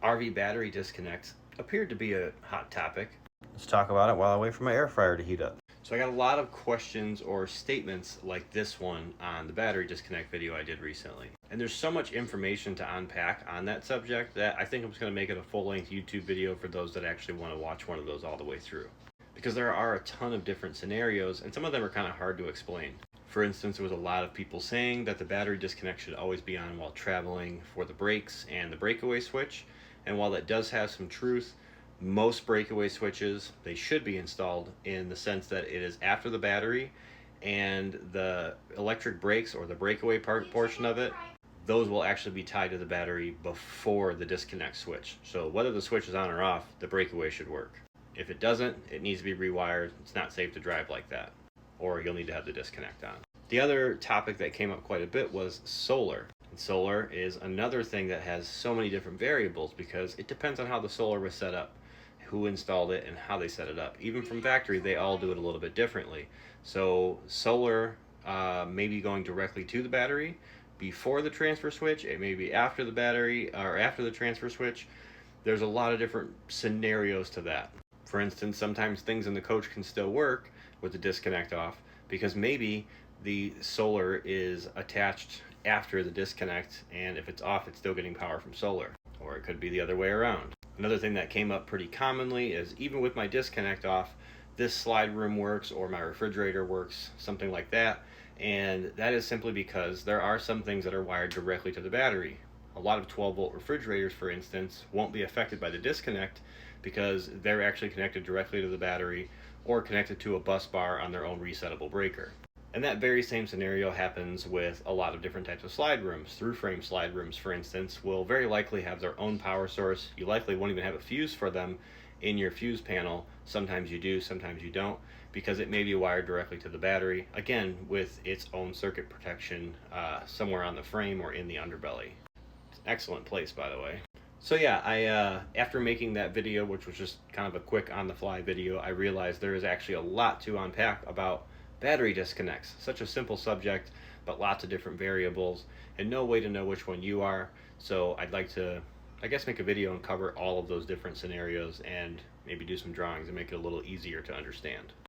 RV battery disconnects appeared to be a hot topic. Let's talk about it while I wait for my air fryer to heat up. So I got a lot of questions or statements like this one on the battery disconnect video I did recently. And there's so much information to unpack on that subject that I think I'm just going to make it a full-length YouTube video for those that actually want to watch one of those all the way through. Because there are a ton of different scenarios, and some of them are kind of hard to explain. For instance, there was a lot of people saying that the battery disconnect should always be on while traveling for the brakes and the breakaway switch. And while that does have some truth, most breakaway switches, they should be installed in the sense that it is after the battery, and the electric brakes or the breakaway portion of it, those will actually be tied to the battery before the disconnect switch. So whether the switch is on or off, the breakaway should work. If it doesn't, it needs to be rewired. It's not safe to drive like that, or you'll need to have the disconnect on. The other topic that came up quite a bit was solar. And solar is another thing that has so many different variables because it depends on how the solar was set up, who installed it, and how they set it up. Even from factory, they all do it a little bit differently. So solar may be going directly to the battery before the transfer switch. It may be after the battery or after the transfer switch. There's a lot of different scenarios to that. For instance, sometimes things in the coach can still work with the disconnect off because maybe the solar is attached after the disconnect, and if it's off, it's still getting power from solar. Or it could be the other way around. Another thing that came up pretty commonly is even with my disconnect off, this slide room works or my refrigerator works, something like that. And that is simply because there are some things that are wired directly to the battery. A lot of 12-volt refrigerators, for instance, won't be affected by the disconnect because they're actually connected directly to the battery or connected to a bus bar on their own resettable breaker. And that very same scenario happens with a lot of different types of slide rooms. Through-frame slide rooms, for instance, will very likely have their own power source. You likely won't even have a fuse for them in your fuse panel. Sometimes you do, sometimes you don't, because it may be wired directly to the battery, again, with its own circuit protection somewhere on the frame or in the underbelly. It's an excellent place, by the way. So yeah, I after making that video, which was just kind of a quick on-the-fly video, I realized there is actually a lot to unpack about battery disconnects. Such a simple subject, but lots of different variables and no way to know which one you are. So I'd like to, I guess, make a video and cover all of those different scenarios and maybe do some drawings and make it a little easier to understand.